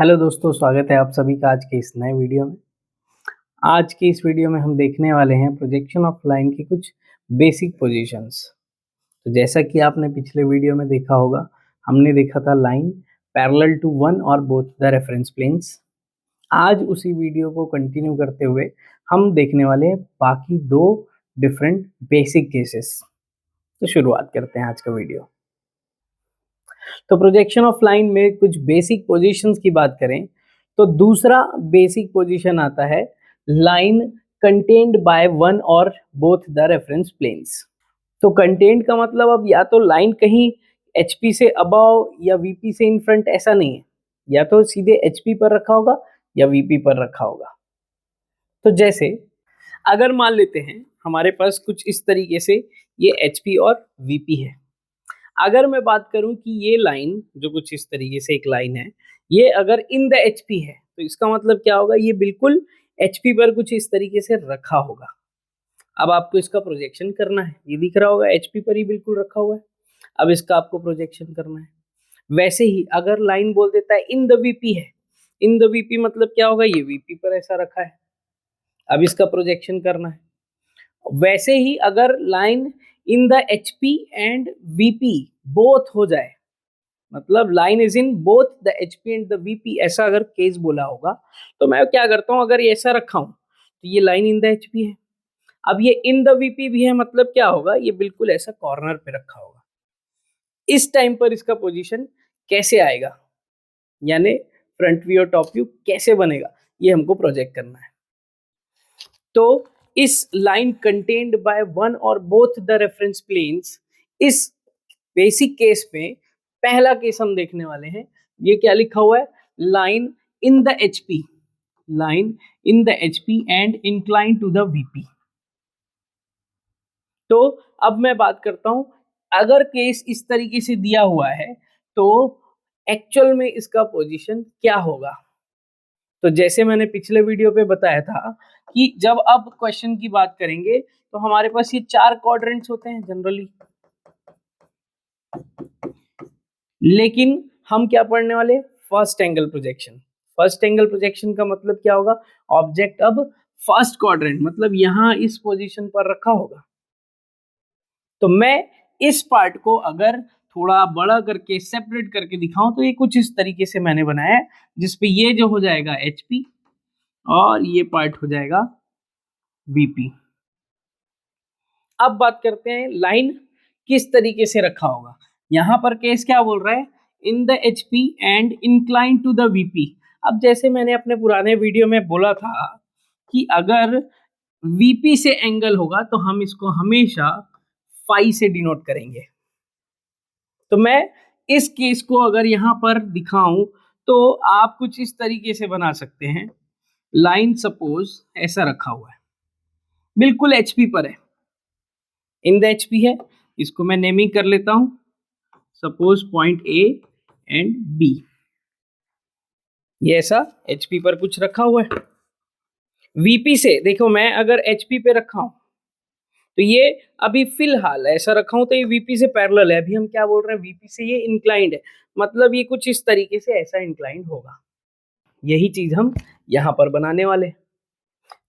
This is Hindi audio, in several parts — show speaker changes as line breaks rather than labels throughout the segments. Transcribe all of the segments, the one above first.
हेलो दोस्तों, स्वागत है आप सभी का आज के इस नए वीडियो में। आज की इस वीडियो में हम देखने वाले हैं प्रोजेक्शन ऑफ लाइन की कुछ बेसिक पोजीशंस। तो जैसा कि आपने पिछले वीडियो में देखा होगा, हमने देखा था लाइन पैरेलल टू वन और बोथ द रेफरेंस प्लेन्स। आज उसी वीडियो को कंटिन्यू करते हुए हम देखने वाले हैं बाकी दो डिफरेंट बेसिक केसेस। तो शुरुआत करते हैं आज का वीडियो। तो प्रोजेक्शन ऑफ लाइन में कुछ बेसिक पोजीशंस की बात करें तो दूसरा बेसिक पोजीशन आता है लाइन कंटेन्ड बाय वन और बोथ द रेफरेंस प्लेन्स। तो कंटेन्ड का मतलब अब या तो लाइन कहीं एचपी से अबव या वीपी से इन फ्रंट ऐसा नहीं है, या तो सीधे एचपी पर रखा होगा या वीपी पर रखा होगा। तो जैसे अगर मान लेते हैं हमारे पास कुछ इस तरीके से ये एचपी और वीपी है। अगर मैं बात करूं कि ये लाइन जो कुछ इस तरीके से एक लाइन है, ये अगर इन द एचपी है तो इसका मतलब क्या होगा, ये बिल्कुल एचपी पर कुछ इस तरीके से रखा होगा। अब आपको इसका प्रोजेक्शन करना है, ये दिख रहा होगा एचपी पर ही बिल्कुल रखा हुआ है। अब इसका आपको प्रोजेक्शन करना है। वैसे ही अगर लाइन बोल देता है इन द वीपी है, इन द वीपी मतलब क्या होगा, ये वीपी पर ऐसा रखा है। अब इसका प्रोजेक्शन करना है। वैसे ही अगर line in the HP and VP both हो जाए, मतलब line is in both the HP and the VP, ऐसा अगर केस बोला होगा तो मैं क्या करता हूं, अगर ये ऐसा रखा हूं तो ये लाइन इन द एचपी है। अब ये इन द वीपी भी है, मतलब क्या होगा, ये बिल्कुल ऐसा कॉर्नर पे रखा होगा। इस टाइम पर इसका पोजीशन कैसे आएगा, यानी फ्रंट व्यू और टॉप व्यू कैसे बनेगा, ये हमको प्रोजेक्ट करना है। तो इस लाइन कंटेन्ड बाय वन और बोथ द रेफरेंस प्लेन्स, इस बेसिक केस में पहला केस हम देखने वाले हैं। ये क्या लिखा हुआ है, line in the HP, line in the HP and incline to the VP. तो अब मैं बात करता हूं, अगर केस इस तरीके से दिया हुआ है तो एक्चुअल में इसका पोजीशन क्या होगा। तो जैसे मैंने पिछले वीडियो पे बताया था कि जब अब क्वेश्चन की बात करेंगे तो हमारे पास ये चार क्वाड्रेंट्स होते हैं जनरली, लेकिन हम क्या पढ़ने वाले, first angle projection. First angle projection का मतलब क्या होगा, ऑब्जेक्ट अब फर्स्ट क्वाड्रेंट मतलब यहां इस पोजीशन पर रखा होगा। तो मैं इस पार्ट को अगर थोड़ा बड़ा करके सेपरेट करके दिखाऊं तो ये कुछ इस तरीके से मैंने बनाया है, जिसपे ये जो हो जाएगा एचपी और ये पार्ट हो जाएगा वीपी। अब बात करते हैं लाइन किस तरीके से रखा होगा। यहां पर केस क्या बोल रहा है, in the HP and incline to the VP. अब जैसे मैंने अपने पुराने वीडियो में बोला था कि अगर वीपी से एंगल होगा तो हम इसको हमेशा फाई से डिनोट करेंगे। तो मैं इस केस को अगर यहां पर दिखाऊं तो आप कुछ इस तरीके से बना सकते हैं। लाइन सपोज ऐसा रखा हुआ है, बिल्कुल एचपी पर है, इन द एचपी है। इसको मैं नेमिंग कर लेता हूं, suppose point A and B. ये ऐसा एचपी पर कुछ रखा हुआ है। वीपी से देखो, मैं अगर एचपी पे रखा हूं तो ये अभी फिलहाल ऐसा रखा हूं तो ये वीपी से पैरेलल है। अभी हम क्या बोल रहे हैं, वीपी से ये इंक्लाइंड है, मतलब ये कुछ इस तरीके से ऐसा इंक्लाइंड होगा। यही चीज हम यहां पर बनाने वाले।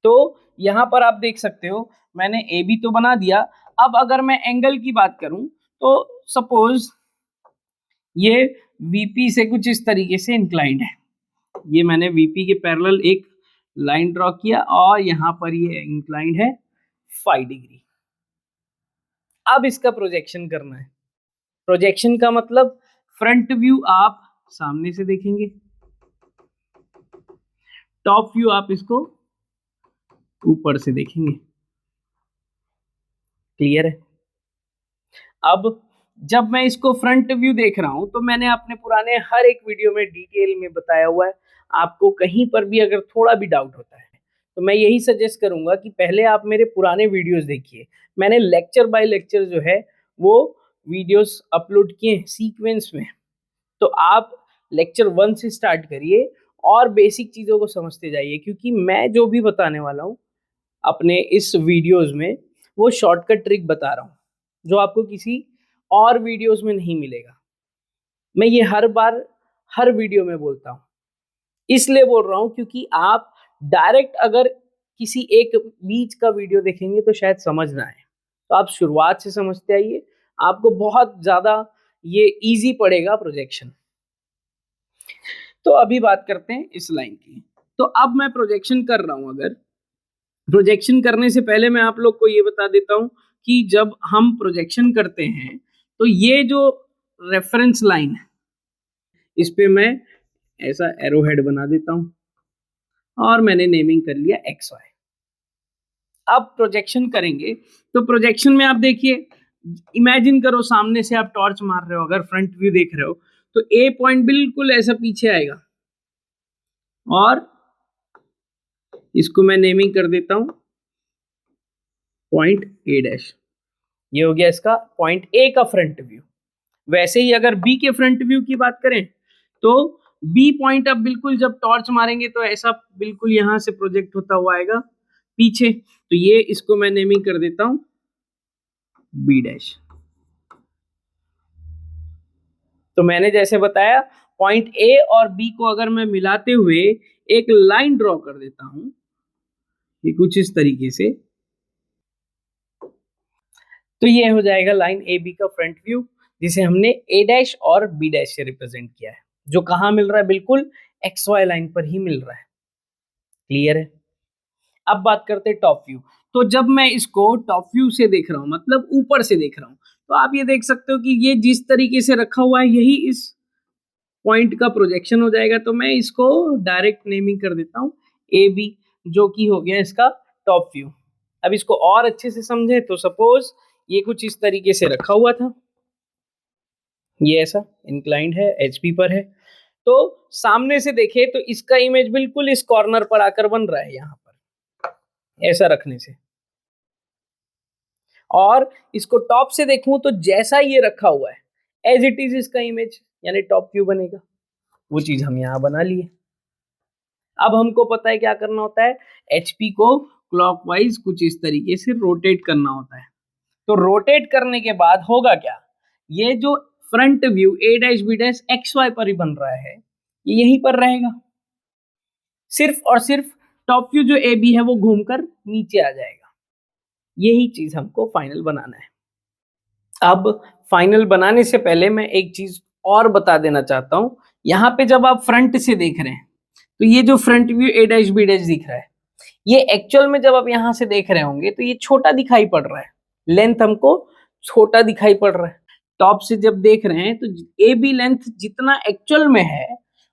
तो यहां पर आप देख सकते हो मैंने ए बी तो बना दिया। अब अगर मैं एंगल की बात करूं तो सपोज ये वीपी से कुछ इस तरीके से इंक्लाइंड है। ये मैंने वीपी के पैरेलल एक लाइन ड्रॉ किया और यहां पर ये इंक्लाइंड है 5 डिग्री। अब इसका प्रोजेक्शन करना है। प्रोजेक्शन का मतलब फ्रंट व्यू आप सामने से देखेंगे, टॉप व्यू आप इसको ऊपर से देखेंगे। क्लियर है। अब जब मैं इसको फ्रंट व्यू देख रहा हूं तो मैंने अपने पुराने हर एक वीडियो में डिटेल में बताया हुआ है। आपको कहीं पर भी अगर थोड़ा भी डाउट होता है तो मैं यही सजेस्ट करूंगा कि पहले आप मेरे पुराने वीडियोस देखिए। मैंने लेक्चर बाय लेक्चर जो है वो वीडियोस अपलोड किए हैं सीक्वेंस में। तो आप लेक्चर 1 से स्टार्ट करिए और बेसिक चीज़ों को समझते जाइए, क्योंकि मैं जो भी बताने वाला हूँ अपने इस वीडियोस में वो शॉर्टकट ट्रिक बता रहा हूँ जो आपको किसी और वीडियोस में नहीं मिलेगा। मैं ये हर बार हर वीडियो में बोलता हूँ। इसलिए बोल रहा हूं क्योंकि आप डायरेक्ट अगर किसी एक बीच का वीडियो देखेंगे तो शायद समझ ना आए। तो आप शुरुआत से समझते आइए, आपको बहुत ज़्यादा ये ईज़ी पड़ेगा प्रोजेक्शन। तो अभी बात करते हैं इस लाइन की। तो अब मैं प्रोजेक्शन कर रहा हूं, अगर प्रोजेक्शन करने से पहले मैं आप लोग को ये बता देता हूं कि जब हम प्रोजेक्शन करते हैं तो ये जो रेफरेंस लाइन है इस पे मैं ऐसा एरो हेड बना देता हूं और मैंने नेमिंग कर लिया एक्स वाई। अब प्रोजेक्शन करेंगे तो प्रोजेक्शन में आप देखिए, इमेजिन करो सामने से आप टॉर्च मार रहे हो, अगर फ्रंट व्यू देख रहे हो तो ए पॉइंट बिल्कुल ऐसा पीछे आएगा और इसको मैं नेमिंग कर देता हूं पॉइंट ए डैश। ये हो गया इसका पॉइंट ए का फ्रंट व्यू। वैसे ही अगर बी के फ्रंट व्यू की बात करें तो बी पॉइंट अब बिल्कुल जब टॉर्च मारेंगे तो ऐसा बिल्कुल यहां से प्रोजेक्ट होता हुआ आएगा पीछे। तो ये इसको मैं नेमिंग कर देता हूं बी डैश। तो मैंने जैसे बताया पॉइंट ए और बी को अगर मैं मिलाते हुए एक लाइन ड्रॉ कर देता हूं, ये कुछ इस तरीके से, तो ये हो जाएगा लाइन ए बी का फ्रंट व्यू, जिसे हमने ए डैश और बी डैश से रिप्रेजेंट किया है, जो कहां मिल रहा है, बिल्कुल एक्स वाई लाइन पर ही मिल रहा है। क्लियर है? अब बात करते हैं टॉप व्यू। तो जब मैं इसको टॉप व्यू से देख रहा हूं, मतलब ऊपर से देख रहा हूं, तो आप ये देख सकते हो कि ये जिस तरीके से रखा हुआ है यही इस पॉइंट का प्रोजेक्शन हो जाएगा। तो मैं इसको डायरेक्ट नेमिंग कर देता हूं ए बी, जो कि हो गया इसका टॉप व्यू। अब इसको और अच्छे से समझे तो सपोज ये कुछ इस तरीके से रखा हुआ था, ये ऐसा इंक्लाइंड है, एचपी पर है, तो सामने से देखे तो इसका इमेज बिल्कुल इस कॉर्नर पर आकर बन रहा है, यहां पर ऐसा रखने से। और इसको टॉप से देखूं तो जैसा ये रखा हुआ है एज इट इज इसका इमेज यानी टॉप व्यू बनेगा। वो चीज हम यहां बना लिए। अब हमको पता है क्या करना होता है, एचपी को क्लॉकवाइज कुछ इस तरीके से रोटेट करना होता है। तो रोटेट करने के बाद होगा क्या, ये जो front view A dash B dash X Y पर ही बन रहा है, ये यहीं पर रहेगा। सिर्फ और सिर्फ टॉप व्यू जो ए बी है वो घूमकर नीचे आ जाएगा। यही चीज हमको फाइनल बनाना है। अब फाइनल बनाने से पहले मैं एक चीज और बता देना चाहता हूं। यहाँ पे जब आप फ्रंट से देख रहे हैं तो ये जो front view A dash B dash दिख रहा है, ये एक्चुअल में जब आप यहां से देख रहे होंगे तो ये छोटा दिखाई पड़ रहा है, लेंथ हमको छोटा दिखाई पड़ रहा है। टॉप से जब देख रहे हैं तो ए बी लेंथ जितना एक्चुअल में है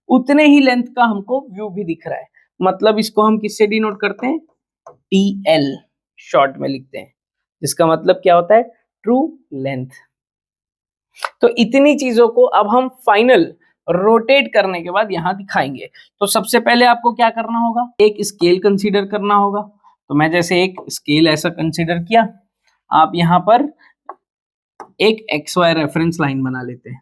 उतने ही लेंथ का हमको व्यू भी दिख रहा है। मतलब इसको हम किससे डिनोट करते हैं, टी एल शॉर्ट में लिखते हैं, जिसका मतलब क्या होता है, ट्रू लेंथ। तो इतनी चीजों को अब हम फाइनल रोटेट करने के बाद यहां दिखाएंगे। तो सबसे पहले आपको क्या करना होगा, एक स्केल कंसीडर करना होगा। तो मैं जैसे एक स्केल ऐसा कंसीडर किया, आप यहां पर एक एक्स वाई रेफरेंस लाइन बना लेते हैं।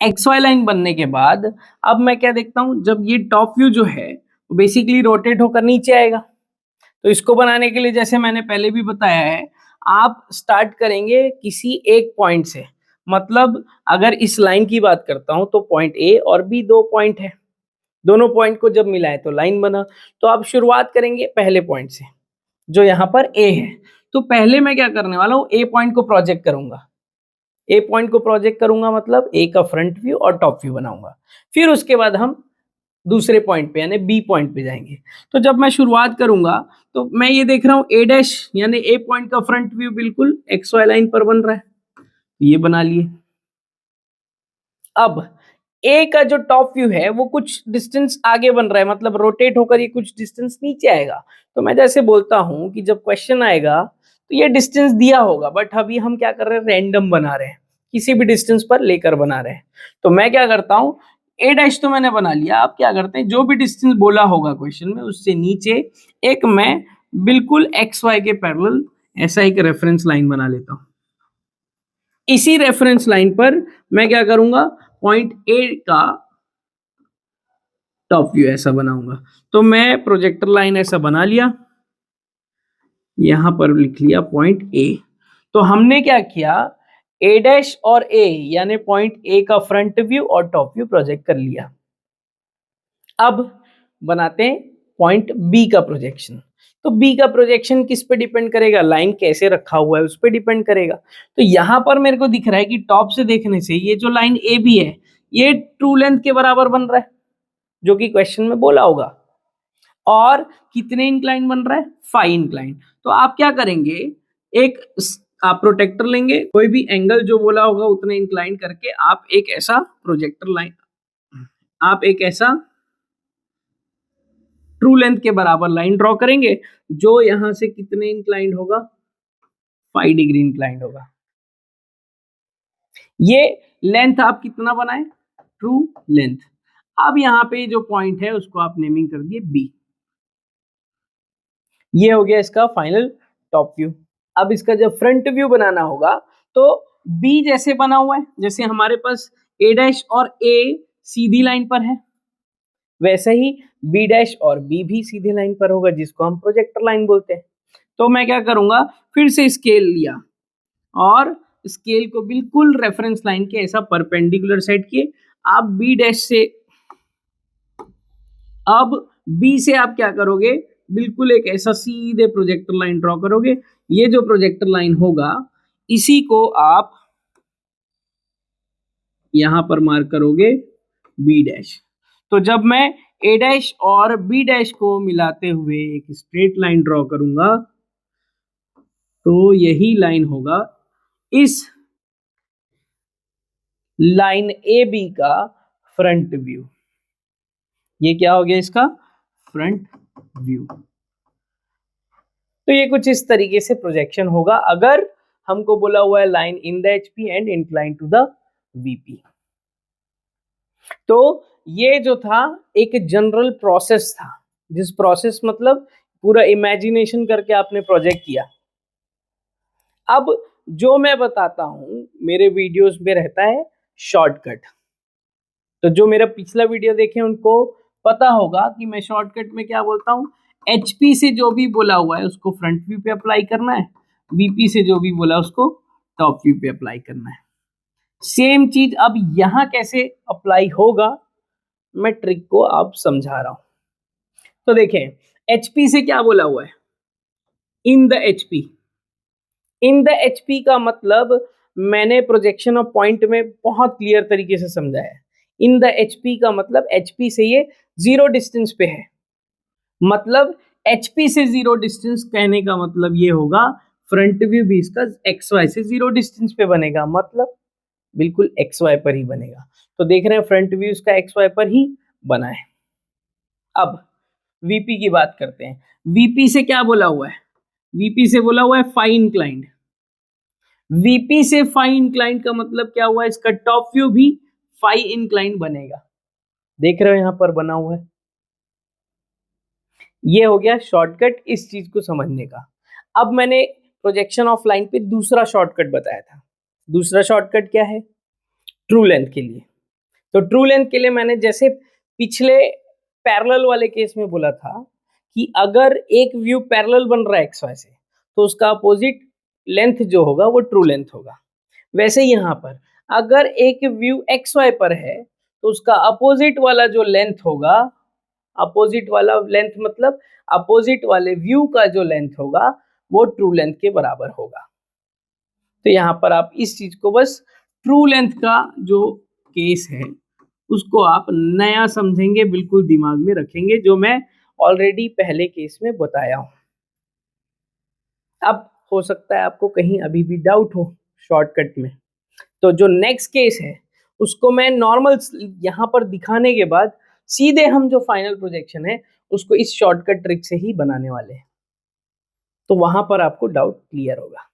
एक्स वाई लाइन बनने के बाद अब मैं क्या देखता हूं, जब ये टॉप व्यू जो है बेसिकली रोटेट होकर नीचे आएगा। तो इसको बनाने के लिए जैसे मैंने पहले भी बताया है, आप स्टार्ट करेंगे किसी एक पॉइंट से। मतलब अगर इस लाइन की बात करता हूं तो पॉइंट ए और बी दो पॉइंट है, दोनों पॉइंट को जब मिलाए तो लाइन बना। तो आप शुरुआत करेंगे पहले पॉइंट से जो यहाँ पर ए है। तो पहले मैं क्या करने वाला हूँ, ए पॉइंट को प्रोजेक्ट करूंगा। ए पॉइंट को प्रोजेक्ट करूंगा मतलब ए का फ्रंट व्यू और टॉप व्यू बनाऊंगा। फिर उसके बाद हम दूसरे पॉइंट पे यानी बी पॉइंट पे जाएंगे। तो जब मैं शुरुआत करूंगा तो मैं ये देख रहा हूँ ए डैश यानी ए पॉइंट का फ्रंट व्यू बिल्कुल एक्स वाई लाइन पर बन रहा है, ये बना लिए। अब ए का जो टॉप व्यू है वो कुछ डिस्टेंस आगे बन रहा है, मतलब रोटेट होकर ये कुछ डिस्टेंस नीचे आएगा। तो मैं जैसे बोलता हूं कि जब क्वेश्चन आएगा तो ये डिस्टेंस दिया होगा, बट अभी हम क्या कर रहे हैं, रैंडम बना रहे हैं, किसी भी डिस्टेंस पर लेकर बना रहे हैं। तो मैं क्या करता हूं, ए डैश तो मैंने बना लिया। आप क्या करते हैं, जो भी डिस्टेंस बोला होगा क्वेश्चन में उससे नीचे एक मैं बिल्कुल एक्स वाई के पैरेलल ऐसा एक रेफरेंस लाइन बना लेता हूं। इसी रेफरेंस लाइन पर मैं क्या करूंगा, पॉइंट ए का टॉप व्यू ऐसा बनाऊंगा। तो मैं प्रोजेक्टर लाइन ऐसा बना लिया, यहां पर लिख लिया पॉइंट ए। तो हमने क्या किया, ए डैश और ए यानी पॉइंट ए का फ्रंट व्यू और टॉप व्यू प्रोजेक्ट कर लिया। अब बनाते हैं पॉइंट बी का प्रोजेक्शन। तो बी का प्रोजेक्शन किस पे डिपेंड करेगा, लाइन कैसे रखा हुआ है उस पे डिपेंड करेगा। तो यहां पर मेरे को दिख रहा है कि टॉप से देखने से ये जो लाइन ए बी है ये ट्रू लेंथ के बराबर बन रहा है, जो कि क्वेश्चन में बोला होगा। और कितने इंक्लाइन बन रहा है, 5 इंक्लाइन। तो आप क्या करेंगे, एक आप प्रोटेक्टर लेंगे, कोई भी एंगल जो बोला होगा उतने इंक्लाइन करके आप एक ऐसा प्रोजेक्टर लाइन, आप एक ऐसा ट्रू लेंथ के बराबर लाइन ड्रॉ करेंगे, जो यहां से कितने इंक्लाइंड होगा, 5 डिग्री इंक्लाइंड होगा। ये लेंथ आप कितना बनाए, ट्रू लेंथ। अब यहां पे जो पॉइंट है उसको आप नेमिंग कर दिए बी। ये हो गया इसका फाइनल टॉप व्यू। अब इसका जब फ्रंट व्यू बनाना होगा तो बी जैसे बना हुआ है, जैसे हमारे पास ए डैश और ए सीधी लाइन पर है, वैसे ही बी डैश और बी भी सीधी लाइन पर होगा, जिसको हम प्रोजेक्टर लाइन बोलते हैं। तो मैं क्या करूंगा, फिर से स्केल लिया और स्केल को बिल्कुल रेफरेंस लाइन के ऐसा परपेंडिकुलर सेट किए। आप बी डैश से, अब बी से आप क्या करोगे, बिल्कुल एक ऐसा सीधे प्रोजेक्टर लाइन ड्रॉ करोगे। ये जो प्रोजेक्टर लाइन होगा इसी को आप यहां पर मार्क करोगे बी डैश। तो जब मैं ए डैश और बी डैश को मिलाते हुए एक स्ट्रेट लाइन ड्रॉ करूंगा तो यही लाइन होगा इस लाइन ए बी का फ्रंट व्यू। ये क्या हो गया इसका फ्रंट व्यू। तो ये कुछ इस तरीके से प्रोजेक्शन होगा अगर हमको बोला हुआ है line in the HP and incline to the VP. तो ये जो था एक जनरल प्रोसेस था, जिस प्रोसेस मतलब पूरा इमेजिनेशन करके आपने प्रोजेक्ट किया। अब जो मैं बताता हूं मेरे वीडियोस में रहता है शॉर्टकट। तो जो मेरा पिछला वीडियो देखे उनको पता होगा कि मैं शॉर्टकट में क्या बोलता हूं, एचपी से जो भी बोला हुआ है उसको फ्रंट व्यू पे अप्लाई करना है, वीपी से जो भी बोला उसको टॉप व्यू पे अप्लाई करना है। सेम चीज अब यहां कैसे अप्लाई होगा, मैं ट्रिक को आप समझा रहा हूं। तो देखें, एचपी से क्या बोला हुआ है, in the HP. In the HP का मतलब मैंने प्रोजेक्शन ऑफ पॉइंट में बहुत क्लियर तरीके से समझाया है। इन द एचपी का मतलब एचपी से ये जीरो डिस्टेंस पे है, मतलब एचपी से जीरो डिस्टेंस कहने का मतलब ये होगा फ्रंट व्यू भी इसका एक्स वाई से जीरो डिस्टेंस पे बनेगा, मतलब बिल्कुल एक्स वाई पर ही बनेगा। तो देख रहे हैं फ्रंट व्यू इसका एक्स वाई पर ही बना है। अब वीपी की बात करते हैं। वीपी से क्या बोला हुआ है, वीपी से बोला हुआ है फाई इंक्लाइंड। वीपी से फाई इंक्लाइंड का मतलब क्या हुआ, इसका टॉप व्यू भी फाई इंक्लाइंड बनेगा। देख रहे हो यहां पर बना हुआ है। ये हो गया शॉर्टकट इस चीज को समझने का। अब मैंने प्रोजेक्शन ऑफ लाइन पे दूसरा शॉर्टकट बताया था। दूसरा शॉर्टकट क्या है, ट्रू लेंथ के लिए। तो ट्रू लेंथ के लिए मैंने जैसे पिछले पैरेलल वाले केस में बोला था कि अगर एक व्यू पैरेलल बन रहा है एक्स वाई से तो उसका अपोजिट लेंथ जो होगा वो ट्रू लेंथ होगा। वैसे यहाँ पर अगर एक व्यू एक्स वाई पर है तो उसका अपोजिट वाला जो लेंथ होगा, अपोजिट वाला लेंथ मतलब अपोजिट वाले व्यू का जो लेंथ होगा वो ट्रू लेंथ के बराबर होगा। तो यहाँ पर आप इस चीज को बस ट्रू लेंथ का जो केस है उसको आप नया समझेंगे, बिल्कुल दिमाग में रखेंगे, जो मैं ऑलरेडी पहले केस में बताया हूं। अब हो सकता है आपको कहीं अभी भी डाउट हो शॉर्टकट में, तो जो नेक्स्ट केस है उसको मैं नॉर्मल यहां पर दिखाने के बाद सीधे हम जो फाइनल प्रोजेक्शन है उसको इस शॉर्टकट ट्रिक से ही बनाने वाले हैं। तो वहां पर आपको डाउट क्लियर होगा।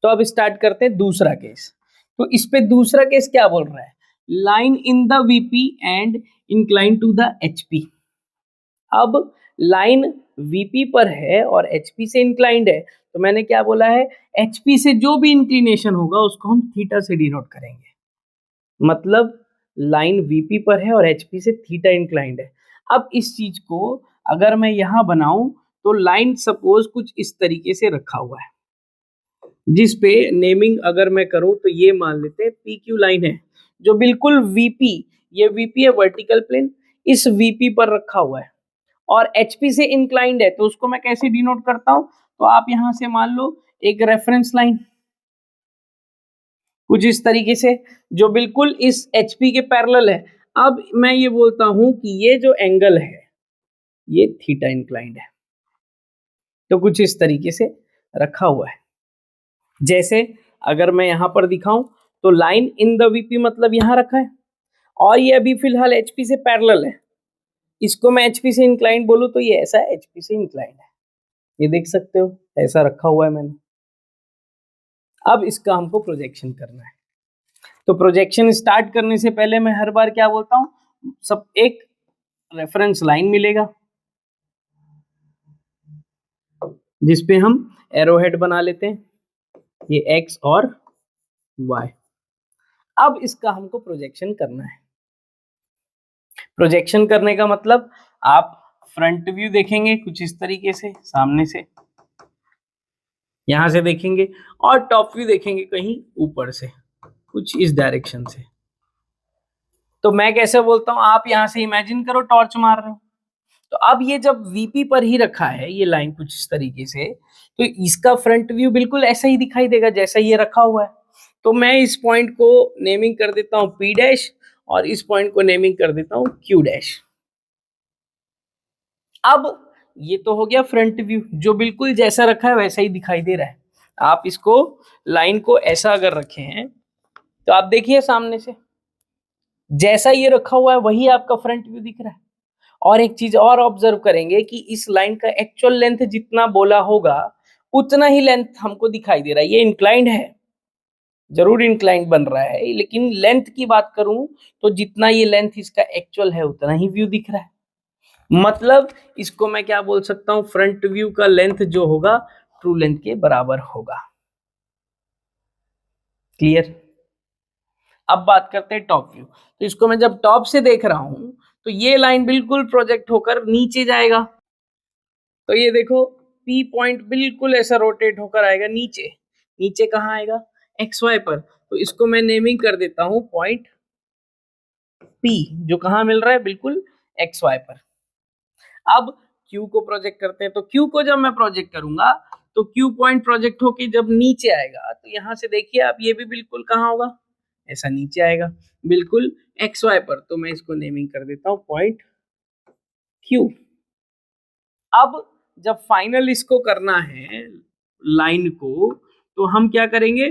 तो अब स्टार्ट करते हैं दूसरा केस। तो इस पे दूसरा केस क्या बोल रहा है, line in the VP and incline to the HP. अब लाइन वीपी पर है और एचपी से इंक्लाइंड है, तो मैंने क्या बोला है, एचपी से जो भी इंक्लिनेशन होगा उसको हम थीटा से डिनोट करेंगे। मतलब लाइन वीपी पर है और एचपी से थीटा इंक्लाइंड है। अब इस चीज को अगर मैं यहां बनाऊं तो लाइन सपोज कुछ इस तरीके से रखा हुआ है, जिस पे नेमिंग अगर मैं करूं तो ये मान लेते हैं पी क्यू लाइन है, जो बिल्कुल वीपी, ये वीपी है वर्टिकल प्लेन, इस वीपी पर रखा हुआ है और एचपी से इंक्लाइंड है, तो उसको मैं कैसे डिनोट करता हूं, तो आप यहां से मान लो एक रेफरेंस लाइन कुछ इस तरीके से जो बिल्कुल इस एचपी के पैरेलल है। अब मैं ये बोलता हूं कि ये जो एंगल है ये थीटा इंक्लाइंड है, तो कुछ इस तरीके से रखा हुआ है। जैसे अगर मैं यहां पर दिखाऊं तो लाइन इन द वीपी मतलब यहां रखा है और ये अभी फिलहाल एचपी से पैरेलल है, इसको मैं एचपी से इंक्लाइंड बोलूं तो ये ऐसा एचपी से इंक्लाइंड है, ये देख सकते हो ऐसा रखा हुआ है मैंने। अब इसका हमको प्रोजेक्शन करना है, तो प्रोजेक्शन स्टार्ट करने से पहले मैं हर बार क्या बोलता हूं, सब एक रेफरेंस लाइन मिलेगा जिसपे हम एरोहेड बना लेते हैं, ये एक्स और वाई। अब इसका हमको प्रोजेक्शन करना है। प्रोजेक्शन करने का मतलब आप फ्रंट व्यू देखेंगे कुछ इस तरीके से सामने से, यहां से देखेंगे, और टॉप व्यू देखेंगे कहीं ऊपर से कुछ इस डायरेक्शन से। तो मैं कैसे बोलता हूं, आप यहां से इमेजिन करो टॉर्च मार रहे हो, तो अब ये जब वीपी पर ही रखा है ये लाइन कुछ इस तरीके से, तो इसका फ्रंट व्यू बिल्कुल ऐसा ही दिखाई देगा जैसा ये रखा हुआ है। तो मैं इस पॉइंट को नेमिंग कर देता हूं पी डैश और इस पॉइंट को नेमिंग कर देता हूं क्यू डैश। अब ये तो हो गया फ्रंट व्यू जो बिल्कुल जैसा रखा है वैसा ही दिखाई दे रहा है। आप इसको लाइन को ऐसा अगर रखे हैं तो आप देखिए सामने से जैसा ये रखा हुआ है वही आपका फ्रंट व्यू दिख रहा है। और एक चीज और ऑब्जर्व करेंगे कि इस लाइन का एक्चुअल लेंथ जितना बोला होगा उतना ही लेंथ हमको दिखाई दे रहा है। ये इंक्लाइंड है, जरूर इंक्लाइंड बन रहा है, लेकिन लेंथ की बात करूं तो जितना ये लेंथ इसका एक्चुअल है उतना ही व्यू दिख रहा है। मतलब इसको मैं क्या बोल सकता हूं, फ्रंट व्यू का लेंथ जो होगा ट्रू लेंथ के बराबर होगा। क्लियर। अब बात करते हैं टॉप व्यू। तो इसको मैं जब टॉप से देख रहा हूं तो ये लाइन बिल्कुल प्रोजेक्ट होकर नीचे जाएगा, तो ये देखो पी पॉइंट बिल्कुल ऐसा रोटेट होकर आएगा नीचे। नीचे कहाँ आएगा, एक्स वाई पर, तो इसको मैं नेमिंग कर देता हूं पॉइंट पी, जो कहाँ मिल रहा है बिल्कुल एक्स वाई पर। अब क्यू को प्रोजेक्ट करते हैं, तो क्यू को जब मैं प्रोजेक्ट करूंगा तो क्यू पॉइंट प्रोजेक्ट होके जब नीचे आएगा तो यहां से देखिए आप ये भी बिल्कुल कहाँ होगा, ऐसा नीचे आएगा बिल्कुल एक्स वाई पर। तो मैं इसको नेमिंग कर देता हूं पॉइंट क्यू। अब जब फाइनल इसको करना है लाइन को, तो हम क्या करेंगे,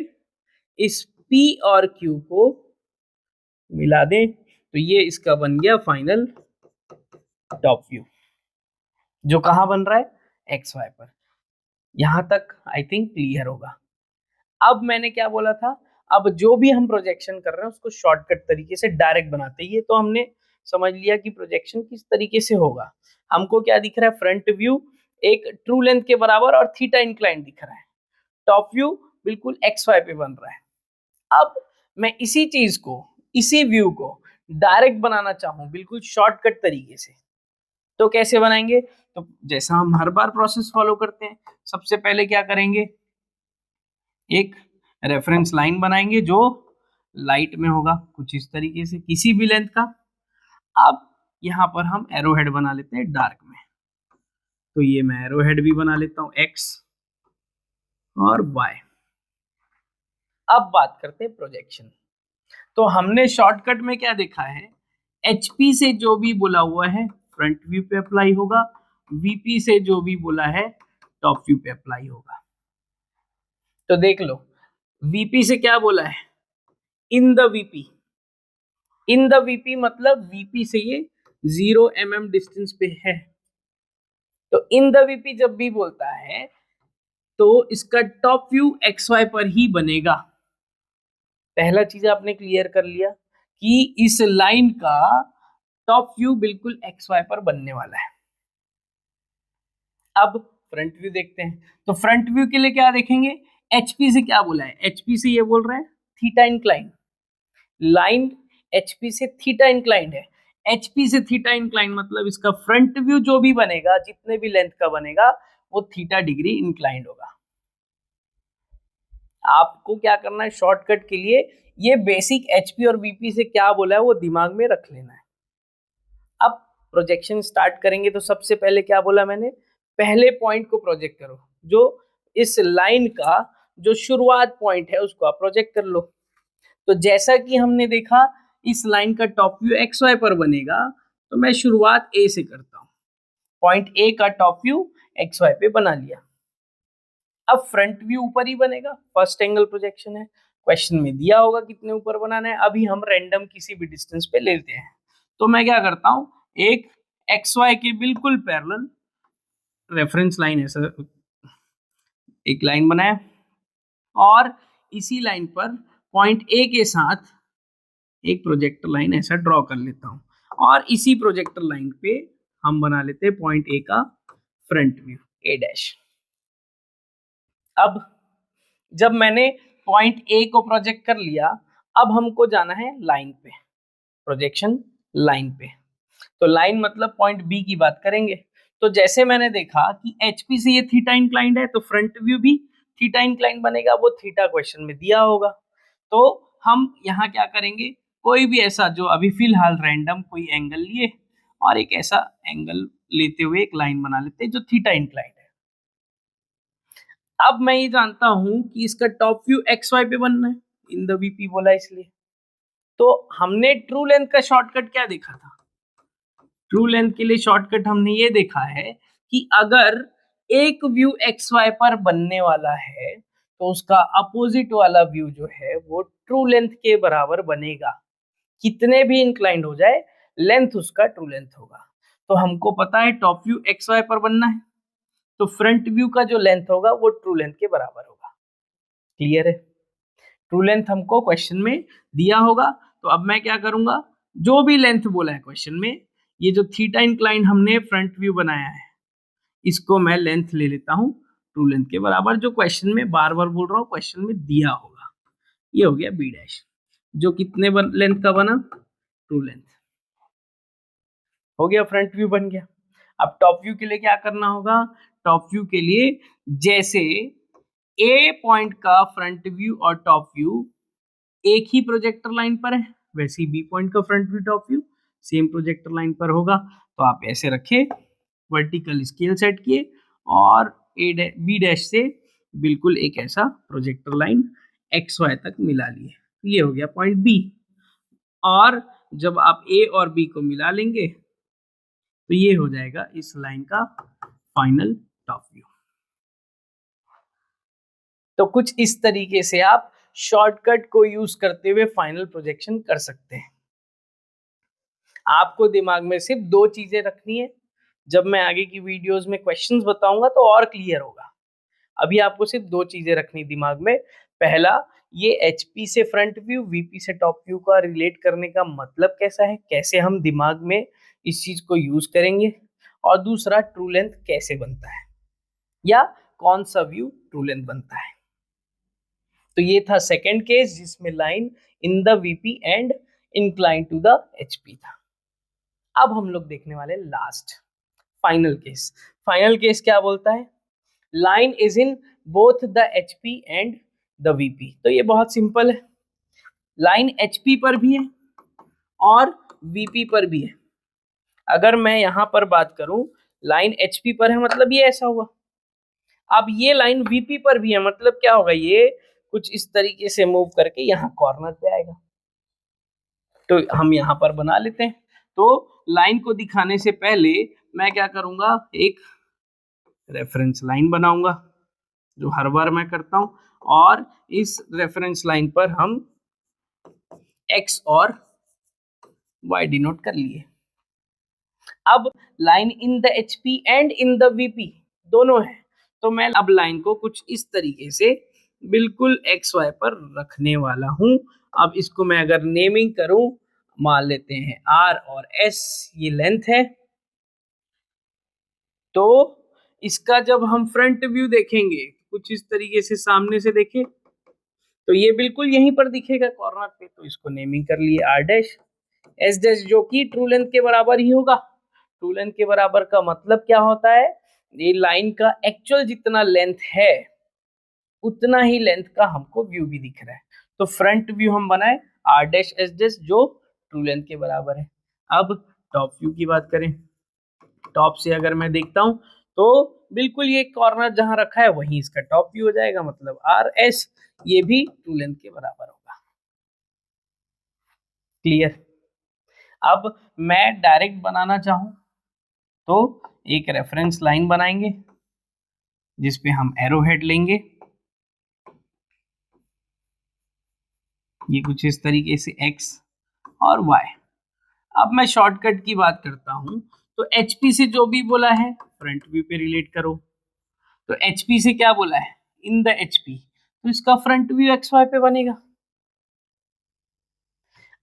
इस P और Q को मिला दें, तो ये इसका बन गया फाइनल टॉप व्यू जो कहां बन रहा है एक्स वाई पर। यहां तक आई थिंक क्लियर होगा। अब मैंने क्या बोला था, अब जो भी हम प्रोजेक्शन कर रहे हैं उसको शॉर्टकट तरीके से डायरेक्ट बनाते हैं। ये तो हमने समझ लिया कि प्रोजेक्शन किस तरीके से होगा। हमको क्या दिख रहा है, फ्रंट व्यू एक ट्रू लेंथ के बराबर और थीटा इंक्लाइन दिख रहा है, टॉप व्यू बिल्कुल एक्स वाई पे बन रहा है। अब मैं इसी चीज को, इसी व्यू को डायरेक्ट बनाना चाहूं बिल्कुल शॉर्टकट तरीके से, तो कैसे बनाएंगे, तो जैसा हम हर बार प्रोसेस फॉलो करते हैं, सबसे पहले क्या करेंगे, एक रेफरेंस लाइन बनाएंगे जो लाइट में होगा कुछ इस तरीके से किसी भी लेंथ का। अब यहां पर हम एरो हेड बना लेते हैं डार्क में, तो ये मैं एरो हेड भी बना लेता हूं एक्स और वाई। अब बात करते हैं प्रोजेक्शन। तो हमने शॉर्टकट में क्या देखा है, एचपी से जो भी बोला हुआ है फ्रंट व्यू पे अप्लाई होगा, वीपी से जो भी बोला है टॉप व्यू पे अप्लाई होगा। तो देख लो वीपी से क्या बोला है, in the VP, in the VP मतलब वीपी से ये 0 mm डिस्टेंस पे है। तो इन द वीपी जब भी बोलता है तो इसका टॉप व्यू एक्स वाई पर ही बनेगा। पहला चीज आपने क्लियर कर लिया कि इस लाइन का टॉप व्यू बिल्कुल एक्स वाई पर बनने वाला है। अब फ्रंट व्यू देखते हैं, तो फ्रंट व्यू के लिए क्या देखेंगे, एचपी से क्या बोला है, एचपी से ये बोल रहा है थीटा इंक्लाइन, लाइन एचपी से थीटा इंक्लाइंड है। एचपी से थीटा इंक्लाइन मतलब इसका फ्रंट व्यू जो भी बनेगा जितने भी लेंथ का बनेगा वो थीटा डिग्री इंक्लाइंड होगा। आपको क्या करना है शॉर्टकट के लिए, ये बेसिक एचपी और वीपी से क्या बोला है वो दिमाग में रख लेना है। अब प्रोजेक्शन स्टार्ट करेंगे तो सबसे पहले क्या बोला मैंने, पहले पॉइंट को प्रोजेक्ट करो, जो इस लाइन का जो शुरुआत पॉइंट है उसको आप प्रोजेक्ट कर लो। तो जैसा कि हमने देखा इस लाइन का टॉप व्यू एक्स वाई पर बनेगा, तो मैं शुरुआत ए से करता हूँ, पॉइंट ए का टॉप व्यू एक्स वाई पे बना लिया। अब फ्रंट व्यू ऊपर ही बनेगा, फर्स्ट एंगल प्रोजेक्शन है, क्वेश्चन में दिया होगा कितने ऊपर बनाना है, अभी हम रैंडम किसी भी डिस्टेंस पे लेते हैं। तो मैं क्या करता हूँ, एक एक्स वाई के बिल्कुल पैरेलल रेफरेंस लाइन ऐसा एक लाइन बनाया और इसी लाइन पर पॉइंट ए के साथ एक प्रोजेक्टर लाइन ऐसा ड्रॉ कर लेता हूँ और इसी प्रोजेक्टर लाइन पे हम बना लेते हैं पॉइंट ए का फ्रंट व्यू ए डैश। अब जब मैंने पॉइंट ए को प्रोजेक्ट कर लिया, अब हमको जाना है लाइन पे, प्रोजेक्शन लाइन पे। तो लाइन मतलब पॉइंट बी की बात करेंगे। तो जैसे मैंने देखा कि एचपी से ये थीटा इंक्लाइंड है, तो फ्रंट व्यू भी थीटा इंक्लाइंड बनेगा, वो थीटा क्वेश्चन में दिया होगा। तो हम यहाँ क्या करेंगे, कोई भी ऐसा जो अभी फिलहाल रैंडम कोई एंगल लिए और एक ऐसा एंगल लेते हुए एक लाइन बना लेते हैं जो थीटा इंक्लाइंड है। अब मैं ये जानता हूं कि इसका टॉप व्यू एक्स वाई पे बनना है, इन द वीपी बोला इसलिए। तो हमने ट्रू लेंथ का शॉर्टकट क्या देखा था, ट्रू लेंथ के लिए शॉर्टकट हमने ये देखा है कि अगर एक व्यू एक्स वाई पर बनने वाला है तो उसका अपोजिट वाला व्यू जो है वो ट्रू लेंथ के बराबर बनेगा, कितने भी इंक्लाइंड हो जाए लेंथ उसका ट्रू लेंथ होगा। तो हमको पता है टॉप व्यू एक्स वाई पर बनना है, तो फ्रंट व्यू का जो लेंथ होगा वो ट्रू लेंथ के बराबर होगा। क्लियर है, ट्रू लेंथ हमको क्वेश्चन में दिया होगा। तो अब मैं क्या करूंगा, जो भी लेंथ बोला है क्वेश्चन में, ये जो थीटा इंक्लाइन हमने फ्रंट व्यू बनाया है इसको मैं लेंथ ले लेता हूं ट्रू लेंथ के बराबर, जो क्वेश्चन में बार बार बोल रहा हूं क्वेश्चन में दिया होगा। ये हो गया बी डैश, जो कितने लेंथ का बना, ट्रू लेंथ हो गया, फ्रंट व्यू बन गया। अब टॉप व्यू के लिए क्या करना होगा, टॉप व्यू के लिए जैसे ए पॉइंट का फ्रंट व्यू और टॉप व्यू एक ही प्रोजेक्टर लाइन पर है, वैसे ही बी पॉइंट का front view top view same projector line पर होगा। तो आप ऐसे रखे, वर्टिकल स्केल सेट किए और बी डैश से बिल्कुल एक ऐसा प्रोजेक्टर लाइन एक्स वाई तक मिला लिए, ये हो गया पॉइंट बी। और जब आप ए और बी को मिला लेंगे तो ये हो जाएगा इस लाइन का फाइनल टॉप व्यू। तो कुछ इस तरीके से आप शॉर्टकट को यूज करते हुए फाइनल प्रोजेक्शन कर सकते हैं। आपको दिमाग में सिर्फ दो चीजें रखनी है, जब मैं आगे की वीडियोस में क्वेश्चंस बताऊंगा तो और क्लियर होगा। अभी आपको सिर्फ दो चीजें रखनी दिमाग में, पहला ये एचपी से फ्रंट व्यू वीपी से टॉप व्यू का रिलेट करने का मतलब कैसा है, कैसे हम दिमाग में इस चीज को यूज करेंगे, और दूसरा ट्रू लेंथ कैसे बनता है या कौन सा व्यू ट्रू लेंथ बनता है। तो ये था सेकंड केस जिसमें line in the VP and incline to the HP था। अब हम लोग देखने वाले last final case. Final case क्या बोलता है, line is in both the HP and the VP. तो ये बहुत सिंपल है, लाइन एचपी पर भी है और वीपी पर भी है। अगर मैं यहां पर बात करूं, लाइन एचपी पर है मतलब ये ऐसा हुआ। अब ये लाइन वीपी पर भी है मतलब क्या होगा, ये कुछ इस तरीके से मूव करके यहाँ कॉर्नर पे आएगा। तो हम यहाँ पर बना लेते हैं। तो लाइन को दिखाने से पहले मैं क्या करूंगा, एक रेफरेंस लाइन बनाऊंगा जो हर बार मैं करता हूं, और इस रेफरेंस लाइन पर हम एक्स और वाई डिनोट कर लिए। अब line in the HP and in the VP दोनों है, तो मैं अब लाइन को कुछ इस तरीके से बिल्कुल एक्स वाई पर रखने वाला हूं। अब इसको मैं अगर नेमिंग करूं, मान लेते हैं आर और एस ये लेंथ है। तो इसका जब हम फ्रंट व्यू देखेंगे कुछ इस तरीके से सामने से देखें तो ये बिल्कुल यहीं पर दिखेगा कॉर्नर पे, तो इसको नेमिंग कर लिए आर डैश एस डैश, जो कि ट्रू लेंथ के बराबर ही होगा। ट्रू लेंथ के बराबर का मतलब क्या होता है, ये लाइन का एक्चुअल जितना लेंथ है उतना ही लेंथ का हमको व्यू भी दिख रहा है। तो फ्रंट व्यू हम बनाए आर डैश एस डैश जो ट्रू लेंथ के बराबर है। अब टॉप व्यू की बात करें, टॉप से अगर मैं देखता हूं तो बिल्कुल ये कॉर्नर जहां रखा है वहीं इसका टॉप व्यू हो जाएगा, मतलब आर एस ये भी ट्रू लेंथ के बराबर होगा। क्लियर। अब मैं डायरेक्ट बनाना चाहूं तो एक रेफरेंस लाइन बनाएंगे जिसपे हम एरो हेड लेंगे, ये कुछ इस तरीके से x और y। अब मैं शॉर्टकट की बात करता हूं तो HP से जो भी बोला है फ्रंट व्यू पे रिलेट करो, तो HP से क्या बोला है इन द HP, तो इसका फ्रंट व्यू XY पे बनेगा।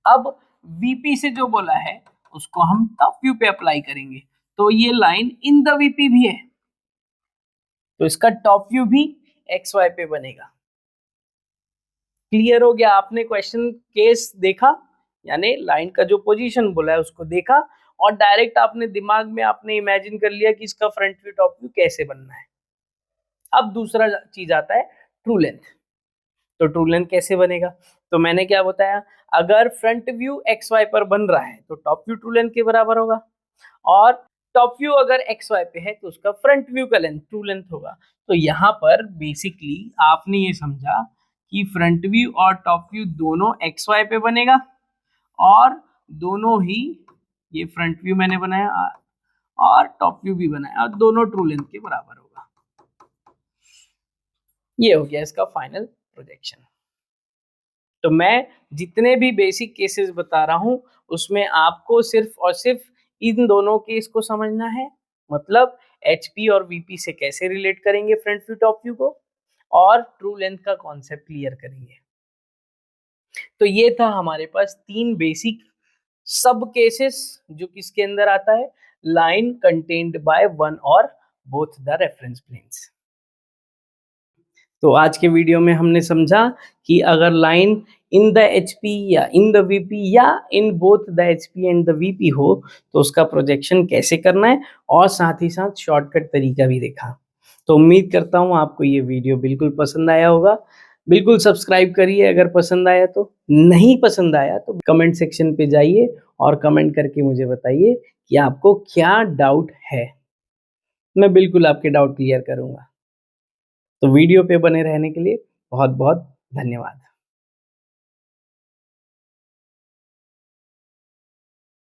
अब VP से जो बोला है उसको हम टॉप व्यू पे अप्लाई करेंगे, तो ये लाइन इन द VP भी है तो इसका टॉप व्यू भी XY पे बनेगा। क्लियर हो गया। आपने क्वेश्चन केस देखा, यानी लाइन का जो पोजीशन बोला है उसको देखा और डायरेक्ट आपने दिमाग में आपने इमेजिन कर लिया कि इसका फ्रंट व्यू टॉप व्यू कैसे बनना है। अब दूसरा चीज आता है ट्रू लेंथ। तो ट्रू लेंथ कैसे बनेगा, तो मैंने क्या बताया, अगर फ्रंट व्यू एक्स वाई पर बन रहा है तो टॉप व्यू ट्रू लेंथ के बराबर होगा, और टॉप व्यू अगर एक्स वाई पे है तो उसका फ्रंट व्यू का लेंथ ट्रू लेंथ होगा। तो यहाँ पर बेसिकली आपने ये समझा कि फ्रंट व्यू और टॉप व्यू दोनों एक्स वाई पे बनेगा और दोनों ही, ये फ्रंट व्यू मैंने बनाया और टॉप व्यू भी बनाया और दोनों ट्रू लेंथ के बराबर होगा। ये हो गया इसका फाइनल प्रोजेक्शन। तो मैं जितने भी बेसिक केसेस बता रहा हूं उसमें आपको सिर्फ और सिर्फ इन दोनों केस को समझना है, मतलब HP और VP से कैसे रिलेट करेंगे फ्रंट व्यू टॉप व्यू को, और ट्रू लेंथ का कॉन्सेप्ट क्लियर करेंगे। तो ये था हमारे पास 3 बेसिक सब केसेस जो किसके अंदर आता है, लाइन कंटेन्ड बाय वन और बोथ द रेफरेंस प्लेन्स। तो आज के वीडियो में हमने समझा कि अगर लाइन इन द HP या इन द VP या इन both the HP and the VP हो तो उसका प्रोजेक्शन कैसे करना है, और साथ ही साथ शॉर्टकट तरीका भी देखा। तो उम्मीद करता हूँ आपको ये वीडियो बिल्कुल पसंद आया होगा। बिल्कुल सब्सक्राइब करिए अगर पसंद आया तो, नहीं पसंद आया तो कमेंट सेक्शन पे जाइए और कमेंट करके मुझे बताइए कि आपको क्या डाउट है, मैं बिल्कुल आपके डाउट क्लियर करूँगा। तो वीडियो पे बने रहने के लिए बहुत बहुत धन्यवाद।